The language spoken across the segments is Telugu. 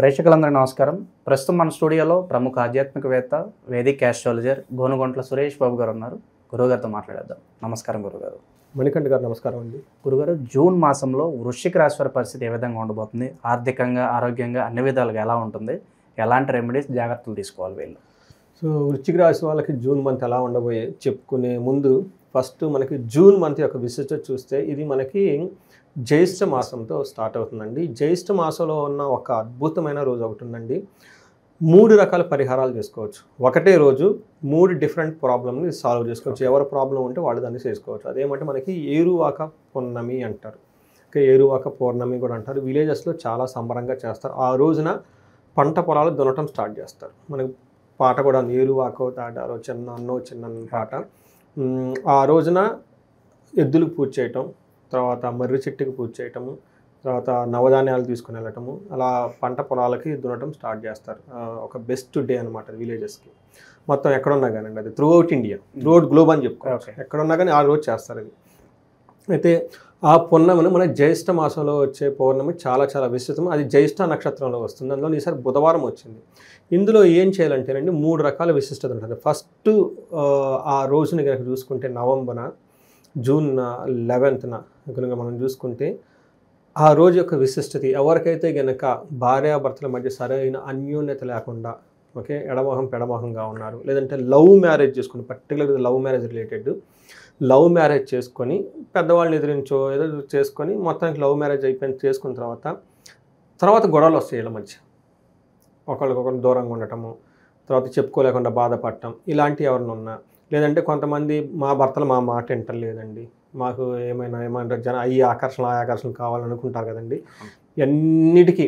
ప్రేక్షకులందరికీ నమస్కారం. ప్రస్తుతం మన స్టూడియోలో ప్రముఖ ఆధ్యాత్మికవేత్త, వేదిక్ ఆస్ట్రాలజర్ గోనుగొంట్ల సురేష్ బాబు గారు ఉన్నారు. గురువుగారితో మాట్లాడేద్దాం. నమస్కారం గురుగారు. మణికంఠ గారు నమస్కారం అండి. గురుగారు, జూన్ మాసంలో వృశ్చిక రాశి వారి పరిస్థితి ఏ విధంగా ఉండబోతుంది? ఆర్థికంగా, ఆరోగ్యంగా అన్ని విధాలుగా ఎలా ఉంటుంది? ఎలాంటి రెమెడీస్, జాగ్రత్తలు తీసుకోవాలి వీళ్ళు? సో వృశ్చిక రాశి వాళ్ళకి జూన్ మంత్ ఎలా ఉండబోయే చెప్పుకునే ముందు ఫస్ట్ మనకి జూన్ మంత్ యొక్క విశిష్టత చూస్తే ఇది మనకి జ్యేష్ఠ మాసంతో స్టార్ట్ అవుతుందండి. జ్యేష్ఠ మాసంలో ఉన్న ఒక అద్భుతమైన రోజు ఒకటి ఉందండి. 3 రకాల పరిహారాలు చేసుకోవచ్చు. ఒకటే రోజు 3 డిఫరెంట్ ప్రాబ్లమ్ని సాల్వ్ చేసుకోవచ్చు. ఎవరి ప్రాబ్లం ఉంటే వాళ్ళు దాన్ని చేసుకోవచ్చు. అదేమంటే మనకి ఏరువాక పౌర్ణమి అంటారు. ఏరువాక పౌర్ణమి కూడా అంటారు. విలేజెస్లో చాలా సంబరంగా చేస్తారు. ఆ రోజున పంట పొలాలు దున్నటం స్టార్ట్ చేస్తారు. మనకి పాట కూడా ఉంది, ఏరువాకో తాటారో చిన్న పాట. ఆ రోజున ఎద్దులకు పూజ చేయటం, తర్వాత మర్రి చెట్టుకి పూజ చేయటము, తర్వాత నవధాన్యాలు తీసుకుని వెళ్ళటము, అలా పంట పొలాలకి దున్నటం స్టార్ట్ చేస్తారు. ఒక బెస్ట్ డే అనమాట విలేజెస్కి. మొత్తం ఎక్కడున్నా కానీ అది త్రూఅవుట్ ఇండియా, త్రూఅవుట్ గ్లోబ్ అని చెప్పుకోవచ్చు. ఎక్కడున్నా కానీ ఆ రోజు చేస్తారు అది. అయితే ఆ పౌర్ణమిని మన జ్యేష్ఠ మాసంలో వచ్చే పౌర్ణమి చాలా చాలా విశిష్టం. అది జ్యేష్ఠ నక్షత్రంలో వస్తుంది. అందులో ఈసారి బుధవారం వచ్చింది. ఇందులో ఏం చేయాలంటేనండి 3 రకాల విశిష్టత ఉంటుంది. ఫస్ట్ ఆ రోజుని కనుక చూసుకుంటే నవంబర్న, జూన్ 11న కనుక మనం చూసుకుంటే ఆ రోజు యొక్క విశిష్టత ఎవరికైతే గనక భార్యాభర్తల మధ్య సరైన అన్యోన్యత లేకుండా ఎడమొహం పెడమొహంగా ఉన్నారు, లేదంటే లవ్ మ్యారేజ్ చేసుకుని, పర్టికులర్గా love marriage related love marriage చేసుకొని పెద్దవాళ్ళని ఎదిరించో ఏదో చేసుకొని మొత్తానికి లవ్ మ్యారేజ్ చేసుకున్న తర్వాత గొడవలు వస్తాయి వీళ్ళ మధ్య. ఒకరికొకరు దూరంగా ఉండటము, తర్వాత చెప్పుకోలేకుండా బాధపడటం, ఇలాంటివి ఎవరిని ఉన్నా, లేదంటే కొంతమంది మా భర్తలు మా మాట వింటలేదండి, మాకు ఏమంటారు జన ఈ ఆకర్షణ కావాలనుకుంటారు కదండి. అన్నిటికీ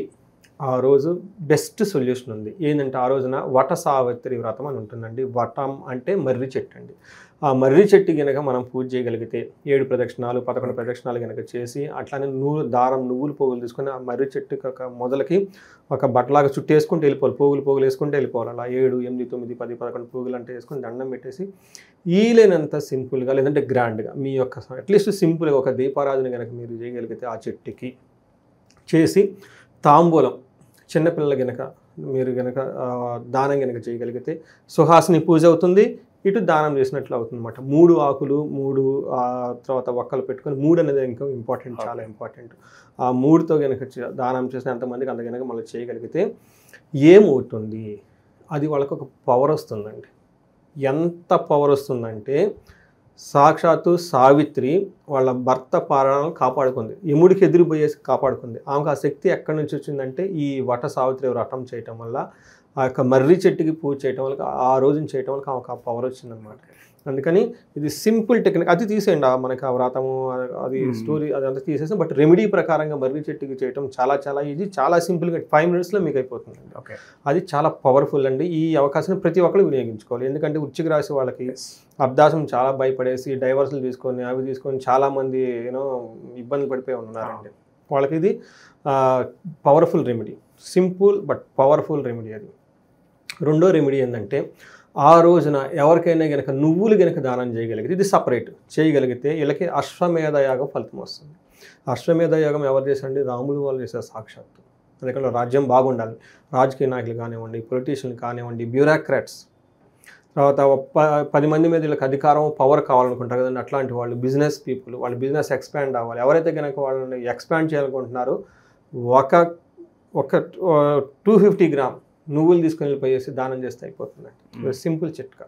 ఆ రోజు బెస్ట్ సొల్యూషన్ ఉంది. ఏంటంటే ఆ రోజున వట సావిత్రి వ్రతం అని ఉంటుందండి. వటం అంటే మర్రి చెట్టు అండి. ఆ మర్రి చెట్టు కనుక మనం పూజ చేయగలిగితే 7 ప్రదక్షిణాలు 11 ప్రదక్షిణాలు కనుక చేసి అట్లానే నువ్వులు పోగులు తీసుకొని ఆ మర్రి చెట్టు మొదలకి ఒక బట్టలాగా చుట్టేసుకుంటూ వెళ్ళిపోవాలి. పోగులు వేసుకుంటూ వెళ్ళిపోవాలి. అలా 7, 8, 9, 10, 11 పోగులు అంటే వేసుకొని దండం పెట్టేసి వీలైనంత సింపుల్గా లేదంటే గ్రాండ్గా మీ యొక్క అట్లీస్ట్ సింపుల్గా ఒక దీపారాధన కనుక మీరు చేయగలిగితే ఆ చెట్టుకి చేసి తాంబూలం చిన్నపిల్లలు కనుక మీరు కనుక దానం కనుక చేయగలిగితే సుహాసిని పూజ అవుతుంది, ఇటు దానం చేసినట్లు అవుతుంది అన్నమాట. 3 ఆకులు 3 తర్వాత ఒక్కలు పెట్టుకొని 3 అనేది ఇంకా ఇంపార్టెంట్, చాలా ఇంపార్టెంట్. ఆ 3తో కనుక దానం చేసిన ఎంతమందికి అంత కనుక మళ్ళీ చేయగలిగితే ఏమవుతుంది, అది వాళ్ళకు ఒక పవర్ వస్తుందండి. ఎంత పవర్ వస్తుందంటే సాక్షాత్తు సావిత్రి వాళ్ళ భర్త ప్రాణాలను కాపాడుకుంది, యముడికి ఎదురుపోయేసి కాపాడుకుంది. ఆమెకు ఆ శక్తి ఎక్కడి నుంచి వచ్చిందంటే ఈ వట సావిత్రి వ్రతం చేయటం వల్ల, ఆ యొక్క మర్రి చెట్టుకి పూజ చేయటం వల్ల, ఆ రోజున చేయటం వల్ల ఆమెకు ఆ పవర్ వచ్చిందనమాట. అందుకని ఇది సింపుల్ టెక్నిక్. అది తీసేయండి, మనకి ఆ వ్రతము అది స్టోరీ అదంతా తీసేసి, బట్ రెమెడీ ప్రకారంగా మర్రి చెట్టుకి చేయటం చాలా చాలా ఈజీ, చాలా సింపుల్గా 5 మినిట్స్లో మీకు అయిపోతుంది. అది చాలా పవర్ఫుల్ అండి. ఈ అవకాశాన్ని ప్రతి ఒక్కరు వినియోగించుకోవాలి. ఎందుకంటే వృశ్చిక రాశి వాళ్ళకి అభ్యాసం చాలా భయపడేసి డైవర్సులు తీసుకొని అవి తీసుకొని చాలామంది ఇబ్బంది పడిపోయి ఉన్నారండి. వాళ్ళకి ఇది powerful remedy, simple but powerful remedy. అది రెండో రెమెడీ ఏంటంటే ఆ రోజున ఎవరికైనా కనుక నువ్వులు కనుక దానం చేయగలిగితే, ఇది సపరేట్ చేయగలిగితే వీళ్ళకి అశ్వమేధ యాగం ఫలితం వస్తుంది. అశ్వమేధ యాగం ఎవరు చేశారండి? రాములు వాళ్ళు చేశారు సాక్షాత్తు. అందుకని రాజ్యం బాగుండాలి. రాజకీయ నాయకులు కానివ్వండి, పొలిటీషియన్లు కానివ్వండి, బ్యూరోక్రాట్స్, తర్వాత 10 మంది మీద వీళ్ళకి అధికారం పవర్ కావాలనుకుంటారు కదండి. అట్లాంటి వాళ్ళు బిజినెస్ పీపుల్, వాళ్ళ బిజినెస్ ఎక్స్పాండ్ అవ్వాలి. ఎవరైతే కనుక వాళ్ళని ఎక్స్పాండ్ చేయాలనుకుంటున్నారో ఒక 250 గ్రామ్ నువ్వులు తీసుకొని వెళ్ళిపోయేసి దానం చేస్తే అయిపోతుందండి. సింపుల్ చిట్కా.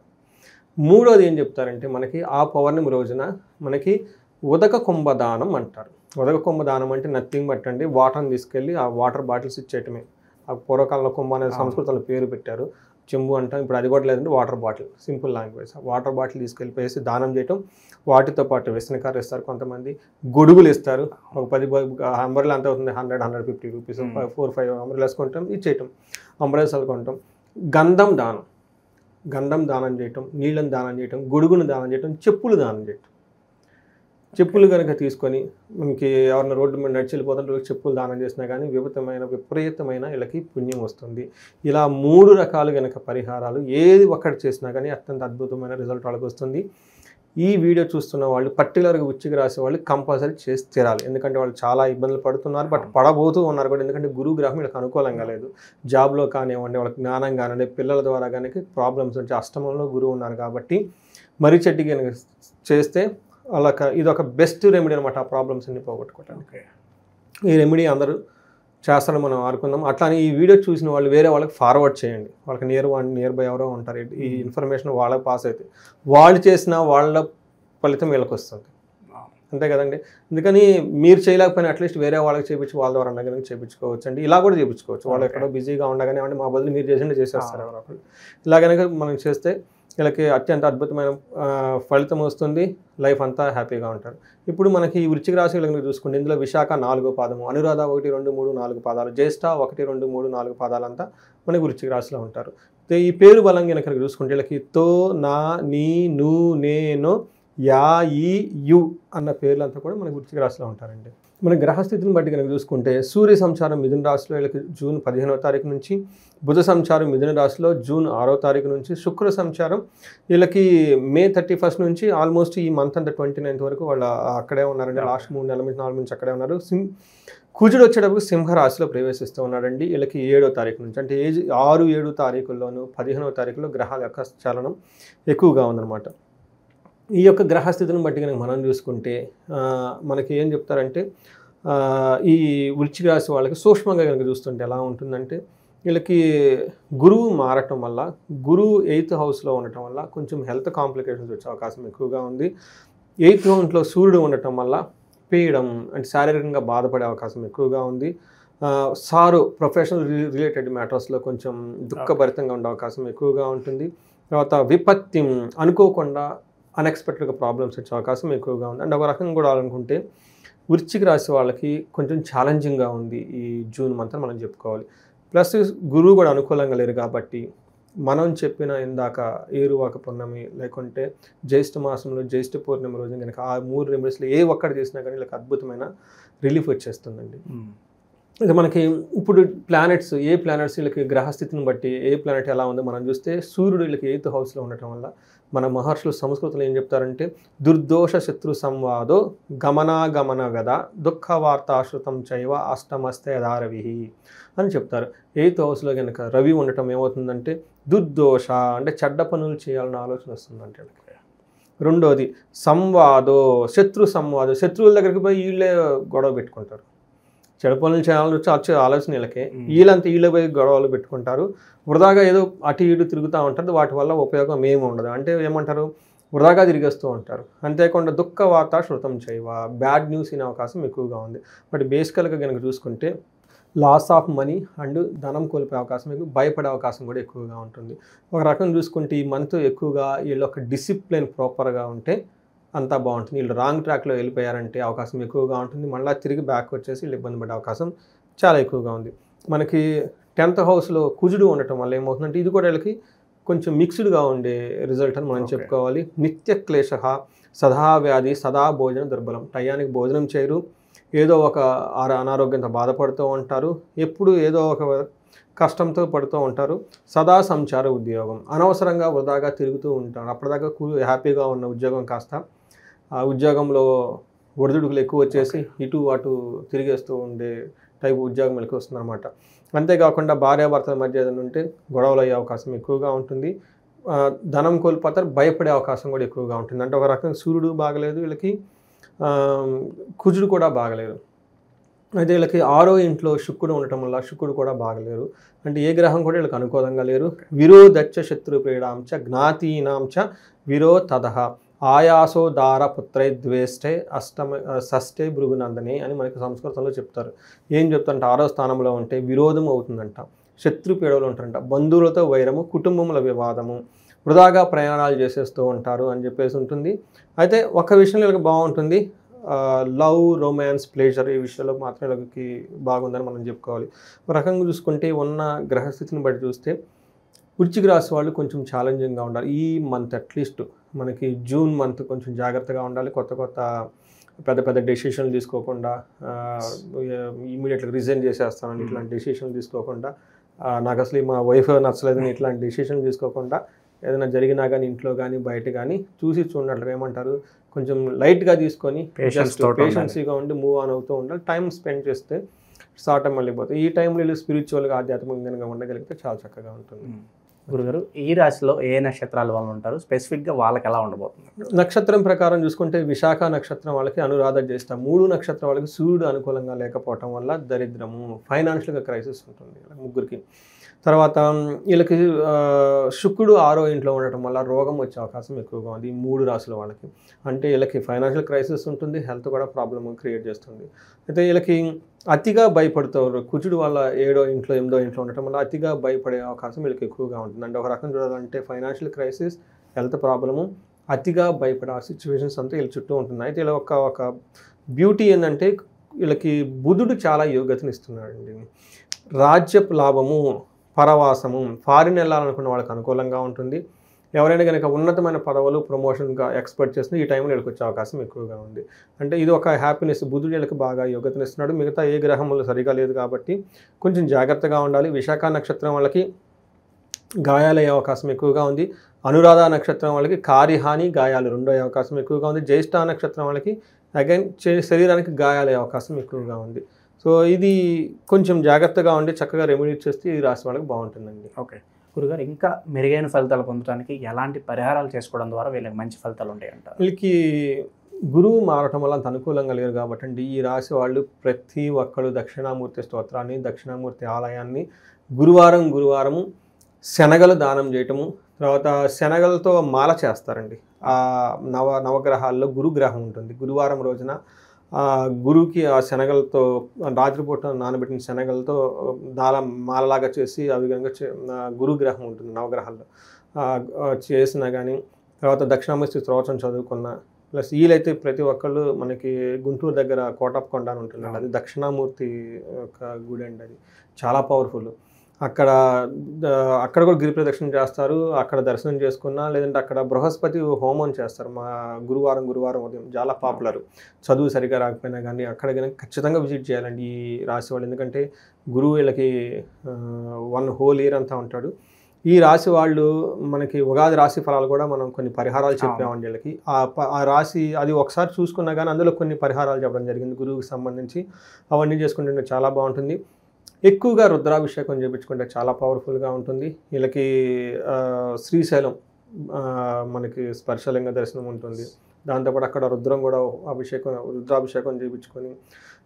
మూడోది ఏం చెప్తారంటే మనకి ఆ పౌర్ణమి రోజున మనకి ఉదక కుంభదానం అంటారు. ఉదక కుంభదానం అంటే నథింగ్ బట్ అండి వాటర్ని తీసుకెళ్ళి ఆ వాటర్ బాటిల్స్ ఇచ్చేయటమే. ఆ పూర్వకాలంలో కుంభ అనేది సంస్కృతంలో పేరు పెట్టారు, చెంబు అంటాం. ఇప్పుడు అది కూడా లేదంటే water bottle, simple language. Water bottle తీసుకెళ్ళిపోయేసి దానం చేయటం. వాటితో పాటు వెస్నకారు ఇస్తారు, కొంతమంది గొడుగులు ఇస్తారు. ఒక 10 అంబ్రెల్లా అంత అవుతుంది, 100-150 రూపీస్, 4-5 అంబ్రెల్లాస్ కొంటాం, ఇచ్చేయటం. అంబ్రెల్లాలు కొంటాం. గంధం దానం చేయటం, నీళ్ళని దానం చేయటం, గొడుగును దానం చేయటం, చెప్పులు దానం చేయటం. చెప్పులు కనుక తీసుకొని మనకి ఎవరైనా రోడ్డు మీద నడిచి వెళ్ళిపోతుంటే చెప్పులు దానం చేసినా కానీ విపరీతమైన వీళ్ళకి పుణ్యం వస్తుంది. ఇలా 3 రకాలు కనుక పరిహారాలు ఏది ఒక్కటి చేసినా కానీ అత్యంత అద్భుతమైన రిజల్ట్ వాళ్ళకి వస్తుంది. ఈ వీడియో చూస్తున్న వాళ్ళు పర్టికులర్గా వృశ్చిక రాశి వాళ్ళు కంపల్సరీ చేసి తీరాలి. ఎందుకంటే వాళ్ళు చాలా ఇబ్బందులు పడుతున్నారు, బట్ పడబోతూ ఉన్నారు కూడా. ఎందుకంటే గురువు గ్రహం వీళ్ళకి అనుకూలంగా లేదు. జాబ్లో కానివ్వండి, వాళ్ళకి జ్ఞానం కానివ్వండి, పిల్లల ద్వారా కానీ ప్రాబ్లమ్స్ వచ్చి అష్టమంలో గురువు ఉన్నారు కాబట్టి మర్రి చెట్టు కనుక చేస్తే అలా ఇది ఒక బెస్ట్ రెమెడీ అనమాట ఆ ప్రాబ్లమ్స్ అన్ని పోగొట్టుకోవడానికి. ఈ రెమెడీ అందరూ చేస్తారని మనం అనుకుందాం. అట్లానే ఈ వీడియో చూసిన వాళ్ళు వేరే వాళ్ళకి ఫార్వర్డ్ చేయండి. వాళ్ళకి నియర్ బై ఎవరో ఉంటారు, ఈ ఇన్ఫర్మేషన్ వాళ్ళకి పాస్ అవుతుంది. వాళ్ళు చేసిన వాళ్ళ ఫలితం వీళ్ళకి వస్తుంది, అంతే కదండి. అందుకని మీరు చేయలేకపోయినా అట్లీస్ట్ వేరే వాళ్ళకి చేయించి వాళ్ళ ద్వారా కనుక చేయించుకోవచ్చు అండి. ఇలా కూడా చేయించుకోవచ్చు. వాళ్ళు ఎక్కడో బిజీగా ఉండగానే మా బదులు మీరు చేసింటే చేసేస్తారు ఎవరో ఒకరు. ఇలా కనుక మనం చేస్తే వీళ్ళకి అత్యంత అద్భుతమైన ఫలితం వస్తుంది. లైఫ్ అంతా హ్యాపీగా ఉంటారు. ఇప్పుడు మనకి ఈ వృశ్చిక రాశి కనుక చూసుకుంటే ఇందులో విశాఖ 4వ పాదము, అనురాధ 1, 2, 3, 4 పాదాలు, జ్యేష్ఠ 1, 2, 3, 4 పాదాలంతా మనకి వృశ్చిక రాశిలో ఉంటారు. ఈ పేరు బలంగా కనుక చూసుకుంటే వీళ్ళకి తో, నా, నీ, ను, నేను, యా, ఈ, యు అన్న పేర్లంతా కూడా మనకి వృశ్చిక రాశిలో ఉంటారండి. మన గ్రహస్థితిని బట్టి కనుక చూసుకుంటే సూర్య సంచారం మిథున రాశిలో వీళ్ళకి జూన్ 15వ తారీఖు నుంచి, బుధ సంచారం మిథున రాశిలో జూన్ 6వ తారీఖు నుంచి, శుక్ర సంచారం వీళ్ళకి మే 31 నుంచి ఆల్మోస్ట్ ఈ మంత్ అంతా 29th వరకు వాళ్ళు అక్కడే ఉన్నారండి. లాస్ట్ 3 నెలల నుంచి 4 నుంచి అక్కడే ఉన్నారు. కుజుడు వచ్చేటప్పుడు సింహరాశిలో ప్రవేశిస్తూ ఉన్నాడండి. వీళ్ళకి 7వ తారీఖు నుంచి, అంటే 6, 7 తారీఖుల్లోనూ 15వ తారీఖులో గ్రహాల యొక్క చలనం ఎక్కువగా ఉందన్నమాట. ఈ యొక్క గ్రహస్థితిని బట్టి కనుక మనం చూసుకుంటే మనకి ఏం చెప్తారంటే ఈ వృశ్చిక రాశి వాళ్ళకి సూక్ష్మంగా కనుక చూస్తుంటే ఎలా ఉంటుందంటే వీళ్ళకి గురువు మారటం వల్ల, గురువు 8th హౌస్లో ఉండటం వల్ల కొంచెం హెల్త్ కాంప్లికేషన్స్ వచ్చే అవకాశం ఎక్కువగా ఉంది. 8th హౌస్లో సూర్యుడు ఉండటం వల్ల పీయడం అంటే శారీరకంగా బాధపడే అవకాశం ఎక్కువగా ఉంది. ప్రొఫెషనల్ రిలేటెడ్ మ్యాటర్స్లో కొంచెం దుఃఖభరితంగా ఉండే అవకాశం ఎక్కువగా ఉంటుంది. తర్వాత విపత్తి, అనుకోకుండా అన్ఎక్స్పెక్టెడ్గా ప్రాబ్లమ్స్ వచ్చే అవకాశం ఎక్కువగా ఉంది. అండ్ ఒక రకంగా కూడా అనుకుంటే వృశ్చిక రాశి వాళ్ళకి కొంచెం ఛాలెంజింగ్గా ఉంది ఈ జూన్ మంత్ అని మనం చెప్పుకోవాలి. ప్లస్ గురువు కూడా అనుకూలంగా లేరు కాబట్టి మనం చెప్పిన ఇందాక ఏరువాక పౌర్ణమి లేకుంటే జ్యేష్ఠ మాసంలో జ్యేష్ఠ పౌర్ణమి రోజు కనుక ఆ 3 రెమెడీస్లో ఏ ఒక్కటి చేసినా కానీ వీళ్ళకి అద్భుతమైన రిలీఫ్ వచ్చేస్తుందండి. ఇక మనకి ఇప్పుడు ప్లానెట్స్, ఏ ప్లానెట్స్ వీళ్ళకి గ్రహస్థితిని బట్టి ఏ ప్లానెట్ ఎలా ఉందో మనం చూస్తే సూర్యుడు వీళ్ళకి 8th హౌస్లో ఉండటం వల్ల మన మహర్షులు సంస్కృతంలో ఏం చెప్తారంటే దుర్దోష శత్రు సంవాదో గమనాగమన గద దుఃఖ వార్తాశ్రుతం చైవ అష్టమస్తే యథారవి అని చెప్తారు. 8th హౌస్లో కనుక రవి ఉండటం ఏమవుతుందంటే దుర్దోష అంటే చెడ్డ పనులు చేయాలన్న ఆలోచన వస్తుందంటే. రెండోది సంవాదో శత్రు సంవాదో, శత్రువుల దగ్గరికి పోయి వీళ్ళే గొడవ పెట్టుకుంటారు. చెడు పనులు చేయాలని వచ్చే ఆలోచన వీళ్ళకే, వీళ్ళంతా పోయి గొడవలు పెట్టుకుంటారు. వృధాగా ఏదో అటు ఇటు తిరుగుతూ ఉంటారు. వాటి వల్ల ఉపయోగం ఏమి ఉండదు. అంటే ఏమంటారు, వృధాగా తిరిగేస్తూ ఉంటారు. అంతేకాకుండా దుఃఖ వార్త శృతం చేయవ, బ్యాడ్ న్యూస్ ఇనే అవకాశం ఎక్కువగా ఉంది. బట్ బేసికల్గా కనుక చూసుకుంటే లాస్ ఆఫ్ మనీ అండ్ ధనం కోల్పోయే అవకాశం ఎక్కువ, భయపడే అవకాశం కూడా ఎక్కువగా ఉంటుంది. ఒక రకం చూసుకుంటే ఈ మంత్ ఎక్కువగా వీళ్ళు ఒక డిసిప్లిన్ ప్రాపర్గా ఉంటే అంతా బాగుంటుంది. వీళ్ళు రాంగ్ ట్రాక్లో వెళ్ళిపోయారంటే అవకాశం ఎక్కువగా ఉంటుంది. మళ్ళీ తిరిగి బ్యాక్ వచ్చేసి వీళ్ళు ఇబ్బంది పడే అవకాశం చాలా ఎక్కువగా ఉంది. మనకి 10th హౌస్లో కుజుడు ఉండటం వల్ల ఏమవుతుందంటే ఇది కూడా వీళ్ళకి కొంచెం మిక్స్డ్గా ఉండే రిజల్ట్ అని మనం చెప్పుకోవాలి. నిత్య క్లేశ, సదా వ్యాధి, సదా భోజన దుర్బలం, టయానికి భోజనం చేయరు, ఏదో ఒక అనారోగ్యంతో బాధపడుతూ ఉంటారు, ఎప్పుడు ఏదో ఒక కష్టంతో పడుతూ ఉంటారు. సదా సంచార ఉద్యోగం, అనవసరంగా వృధాగా తిరుగుతూ ఉంటారు. అప్పటిదాకా హ్యాపీగా ఉన్న ఉద్యోగం కాస్త ఆ ఉద్యోగంలో ఒడిదుడుకులు ఎక్కువ వచ్చేసి ఇటు అటు తిరిగేస్తూ ఉండే టైప్ ఉద్యోగం వెళ్ళి వస్తుందన్నమాట. అంతేకాకుండా భార్యాభర్తల మధ్య ఏదైనా ఉంటే గొడవలు అయ్యే అవకాశం ఎక్కువగా ఉంటుంది. ధనం కోల్పోతారు, భయపడే అవకాశం కూడా ఎక్కువగా ఉంటుంది. అంటే ఒక రకంగా సూర్యుడు బాగలేదు వీళ్ళకి, కుజుడు కూడా బాగలేదు. అయితే వీళ్ళకి 6వ ఇంట్లో శుక్రుడు ఉండటం వల్ల శుక్రుడు కూడా బాగలేరు. అంటే ఏ గ్రహం కూడా వీళ్ళకి అనుకూలంగా లేరు. విరోధచ్చ శత్రు ప్రీడాంచ జ్ఞాతీనాంచ విరోధతః ఆయాసో దార పుత్రై ద్వేష్టే షష్ఠే భృగునందనే అని మనకి సంస్కృతంలో చెప్తారు. ఏం చెప్తారంటే 6వ స్థానంలో ఉంటే విరోధం అవుతుందంట, శత్రు పీడలు ఉంటారంట, బంధువులతో వైరము, కుటుంబముల వివాదము, వృధాగా ప్రయాణాలు చేసేస్తూ ఉంటారు అని చెప్పేసి ఉంటుంది. అయితే ఒక విషయంలో వీళ్ళకి బాగుంటుంది, లవ్, రొమాన్స్, ప్లేజర్ ఈ విషయంలో మాత్రం వీళ్ళకి బాగుందని మనం చెప్పుకోవాలి. ఒక రకంగా చూసుకుంటే ఉన్న గ్రహస్థితిని బట్టి చూస్తే వృశ్చిక రాశి వాళ్ళు కొంచెం ఛాలెంజింగ్గా ఉండాలి. ఈ మంత్ అట్లీస్ట్ మనకి జూన్ మంత్ కొంచెం జాగ్రత్తగా ఉండాలి. పెద్ద పెద్ద డెసిషన్లు తీసుకోకుండా ఇమీడియట్గా రిజైన్ చేసేస్తానని ఇట్లాంటి డెసిషన్లు తీసుకోకుండా, నాకు అసలు మా వైఫ్ నచ్చలేదని ఇట్లాంటి డెసిషన్లు తీసుకోకుండా ఏదైనా జరిగినా కానీ ఇంట్లో కానీ బయట కానీ చూసి చూడట్లు ఏమంటారు కొంచెం లైట్గా తీసుకొని పేషెన్సీగా ఉండి మూవ్ ఆన్ అవుతూ ఉండాలి. టైం స్పెండ్ చేస్తే స్టార్ట్ మళ్ళీ పోతే ఈ టైంలో వీళ్ళు స్పిరిచువల్గా ఆధ్యాత్మికంగా ఉండగలిగితే చాలా చక్కగా ఉంటుంది. గురుగారు, ఈ రాశిలో ఏ నక్షత్రాల వాళ్ళు ఉంటారు, స్పెసిఫిక్గా వాళ్ళకి ఎలా ఉండబోతుంది? నక్షత్రం ప్రకారం చూసుకుంటే విశాఖ నక్షత్రం వాళ్ళకి అనురాధ జ్యేష్ఠ 3 నక్షత్రం వాళ్ళకి సూర్యుడు అనుకూలంగా లేకపోవటం వల్ల దరిద్రము, ఫైనాన్షియల్గా క్రైసిస్ ఉంటుంది ముగ్గురికి. తర్వాత వీళ్ళకి శుక్రుడు 6వ ఇంట్లో ఉండటం వల్ల రోగం వచ్చే అవకాశం ఎక్కువగా ఉంది ఈ 3 రాశుల వాళ్ళకి. అంటే వీళ్ళకి ఫైనాన్షియల్ క్రైసిస్ ఉంటుంది, హెల్త్ కూడా ప్రాబ్లమ్ క్రియేట్ చేస్తుంది. అయితే వీళ్ళకి అతిగా భయపడుతారు, కుజుడు వాళ్ళ 7వ ఇంట్లో 8వ ఇంట్లో ఉండటం వల్ల అతిగా భయపడే అవకాశం వీళ్ళకి ఎక్కువగా ఉంటుంది. అంటే ఒక రకం చూడాలంటే ఫైనాన్షియల్ క్రైసిస్, హెల్త్ ప్రాబ్లము, అతిగా భయపడే సిచ్యువేషన్స్ అంతా వీళ్ళ చుట్టూ ఉంటుంది. అయితే ఇలా ఒక బ్యూటీ ఏంటంటే వీళ్ళకి బుధుడు చాలా యోగ్యతను ఇస్తున్నాడండి. రాజ్యపు లాభము, పరవాసము, ఫారిన్ వెళ్ళాలనుకున్న వాళ్ళకి అనుకూలంగా ఉంటుంది. ఎవరైనా కనుక ఉన్నతమైన పదవులు ప్రమోషన్గా ఎక్స్పెక్ట్ చేస్తే ఈ టైంలో వీళ్ళకి వచ్చే అవకాశం ఎక్కువగా ఉంది. అంటే ఇది ఒక హ్యాపీనెస్, బుధుడు వీళ్ళకి బాగా యోగ్యతను ఇస్తున్నాడు. మిగతా ఏ గ్రహములు సరిగా లేదు కాబట్టి కొంచెం జాగ్రత్తగా ఉండాలి. విశాఖ నక్షత్రం వాళ్ళకి గాయాలయ్యే అవకాశం ఎక్కువగా ఉంది. అనురాధ నక్షత్రం వాళ్ళకి కార్యహాని, గాయాలు 2 అయ్యే అవకాశం ఎక్కువగా ఉంది. జ్యేష్ఠ నక్షత్రం వాళ్ళకి అగైన్ శరీరానికి గాయాలయ్యే అవకాశం ఎక్కువగా ఉంది. సో ఇది కొంచెం జాగ్రత్తగా ఉండి చక్కగా రెమెడీ చేస్తే ఈ రాశి వాళ్ళకి బాగుంటుందండి. ఓకే గురుగారు, ఇంకా మెరుగైన ఫలితాలు పొందడానికి ఎలాంటి పరిహారాలు చేసుకోవడం ద్వారా వీళ్ళకి మంచి ఫలితాలు ఉంటాయి అంటారు? వీళ్ళకి గురువు మారటం వల్ల అంత అనుకూలంగా లేరు కాబట్టి అండి ఈ రాశి వాళ్ళు ప్రతి ఒక్కళ్ళు దక్షిణామూర్తి స్తోత్రాన్ని, దక్షిణామూర్తి ఆలయాన్ని గురువారము శనగలు దానం చేయటము, తర్వాత శనగలతో మాల చేస్తారండి. ఆ నవగ్రహాల్లో గురుగ్రహం ఉంటుంది. గురువారం రోజున గురువుకి ఆ శనగలతో రాత్రిపూట నానబెట్టిన శనగలతో మాలలాగా చేసి అవి కనుక గురుగ్రహం ఉంటుంది నవగ్రహాల్లో చేసినా కానీ, తర్వాత దక్షిణామూర్తి స్తోత్రం చదువుకున్న, ప్లస్ వీలైతే ప్రతి ఒక్కళ్ళు మనకి గుంటూరు దగ్గర కోటప్పకొండ అని ఉంటుందండి, అది దక్షిణామూర్తి యొక్క గుడి అండి, అది చాలా పవర్ఫుల్. అక్కడ కూడా గిరి ప్రదక్షిణ చేస్తారు. అక్కడ దర్శనం చేసుకున్నా, లేదంటే అక్కడ బృహస్పతి హోమం చేస్తారు మా గురువారం ఉదయం, చాలా పాపులర్. చదువు సరిగా రాకపోయినా కానీ అక్కడ కానీ ఖచ్చితంగా విజిట్ చేయాలండి ఈ రాశి వాళ్ళు. ఎందుకంటే గురువు వీళ్ళకి 1 whole year అంతా ఉంటాడు. ఈ రాశి వాళ్ళు మనకి ఉగాది రాశి ఫలాలు కూడా మనం కొన్ని పరిహారాలు చెప్పామండి వీళ్ళకి. ఆ రాశి అది ఒకసారి చూసుకున్నా కానీ అందులో కొన్ని పరిహారాలు చెప్పడం జరిగింది గురువుకి సంబంధించి. అవన్నీ చేసుకుంటే చాలా బాగుంటుంది. ఎక్కువగా రుద్రాభిషేకం చేయించుకుంటే చాలా పవర్ఫుల్గా ఉంటుంది. వీళ్ళకి శ్రీశైలం మనకి స్పర్శలింగ దర్శనం ఉంటుంది. దాంతోపాటు అక్కడ రుద్రాభిషేకం చేయించుకొని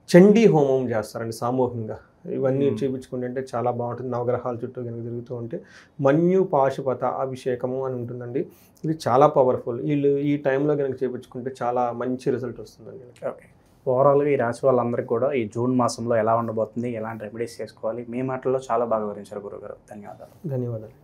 చండీ హోమం చేస్తారండి సామూహికంగా. ఇవన్నీ చేయించుకుంటే చాలా బాగుంటుంది. నవగ్రహాల చుట్టూ కనుక తిరుగుతూ ఉంటే మన్యు పాశుపత అభిషేకము అని ఉంటుందండి. ఇది చాలా పవర్ఫుల్. వీళ్ళు ఈ టైంలో కనుక చేయించుకుంటే చాలా మంచి రిజల్ట్ వస్తుందండి. ఓకే, ఓవరాల్గా ఈ రాశి వాళ్ళందరికీ కూడా ఈ జూన్ మాసంలో ఎలా ఉండబోతుంది, ఎలాంటి రెమెడీస్ చేసుకోవాలి, మీ మాటల్లో చాలా బాగా వివరించారు గురుగారు. ధన్యవాదాలు.